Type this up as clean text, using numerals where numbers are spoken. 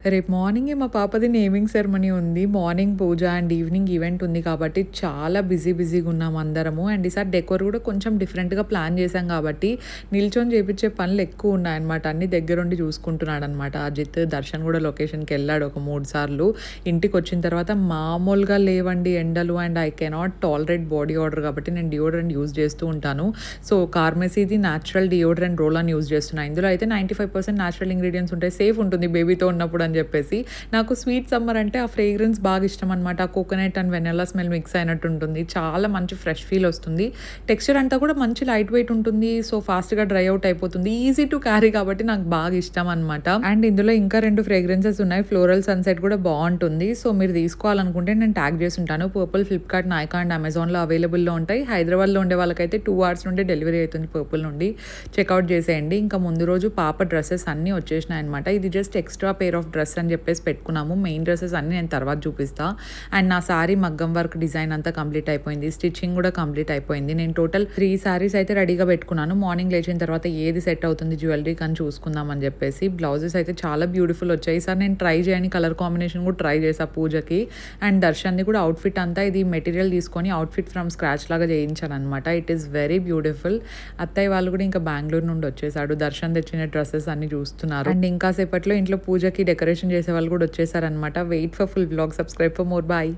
రేపు మార్నింగే మా పాపది నేమింగ్ సెరమనీ ఉంది. Morning puja and evening event ఉంది కాబట్టి చాలా బిజీగా ఉన్నాం అందరము. అండ్ ఈసారి డెకోర్ కూడా కొంచెం డిఫరెంట్‌గా ప్లాన్ చేశాం కాబట్టి నిల్చొని చేపించే పనులు ఎక్కువ ఉన్నాయన్నమాట. అన్నీ దగ్గరుండి చూసుకుంటున్నాడన్నమాట అజిత్. దర్శన్ కూడా లొకేషన్‌కెళ్ళాడు ఒక 3 సార్లు. ఇంటికొచ్చిన తర్వాత మామూలుగా లేవండి ఎండలు. And I cannot tolerate body odour కాబట్టి నేను డియోడ్రెంట్ యూజ్ చేస్తూ ఉంటాను. సో కార్మెసీది natural deodorant roll on use చేస్తున్నా. ఇందులో అయితే 95% న్యాచురల్ ఇంగ్రీడియెంట్స్ ఉంటాయి. సేఫ్ ఉంటుంది బేబీతో ఉన్నప్పుడు అని చెప్పేసి. నాకు స్వీట్ సమ్మర్ అంటే ఆ ఫ్రేగ్రెన్స్ బాగా ఇష్టం అనమాట. ఆ coconut and vanilla smell mix అయినట్టు ఉంటుంది. చాలా మంచి ఫ్రెష్ ఫీల్ వస్తుంది. టెక్స్చర్ అంతా కూడా మంచి లైట్ వెయిట్ ఉంటుంది. సో ఫాస్ట్‌గా డ్రై అవుట్ అయిపోతుంది. ఈజీ టు క్యారీ కాబట్టి నాకు బాగా ఇష్టం అనమాట. అండ్ ఇందులో ఇంకా 2 ఫ్రేగ్రెన్సెస్ ఉన్నాయి. ఫ్లోరల్ సన్సెట్ కూడా బావుంటుంది. సో మీరు తీసుకోవాలనుకుంటే నేను ట్యాగ్ చేసి ఉంటాను. పర్పుల్ ఫ్లిప్‌కార్ట్, నైకా అండ్ అమెజాన్‌లో అవైలబుల్‌లో ఉంటాయి. హైదరాబాద్‌లో ఉండే వాళ్ళకైతే 2 అవర్స్ నుండి డెలివరీ అవుతుంది పర్పుల్ నుండి. చెక్‌ఔట్ చేసేయండి. ఇంకా ముందు రోజు పాప డ్రెసెస్ అన్నీ వచ్చేసినాయి అనమాట. ఇది just extra pair of dress అని చెప్పేసి పెట్టుకున్నాము. మెయిన్ డ్రెసెస్ అన్నీ నేను తర్వాత చూపిస్తా. అండ్ నా సారీ మగ్గం వర్క్ డిజైన్ అంతా కంప్లీట్ అయిపోయింది. స్టిచ్చింగ్ కూడా కంప్లీట్ అయిపోయింది. నేను టోటల్ 3 సారీస్ అయితే రెడీగా పెట్టుకున్నాను. మార్నింగ్ లేచిన తర్వాత ఏది సెట్ అవుతుంది జ్యువెలరీకి అని చూసుకుందాం అని చెప్పేసి. బ్లౌజెస్ అయితే చాలా బ్యూటిఫుల్ వచ్చాయి. సార్ నేను ట్రై చేయని కలర్ కాంబినేషన్ కూడా ట్రై చేసా పూజకి. అండ్ దర్శన్‌ది కూడా అవుట్‌ఫిట్ అంతా ఇది మెటీరియల్ తీసుకొని అవుట్‌ఫిట్ ఫ్రమ్ స్క్రాచ్ లాగా చేయించాననమాట. It is very beautiful. అత్తయ్య వాళ్ళు కూడా ఇంకా బెంగుళూరు నుండి వచ్చేసాడు. దర్శన్ తెచ్చిన డ్రెసెస్ అన్ని చూస్తున్నారు. అండ్ ఇంకా సేపట్లో ఇంట్లో పూజకి డెకరేషన్ చేసే వాళ్ళు కూడా వచ్చేసారనమాట. Wait for full vlog. Subscribe for more. Bye.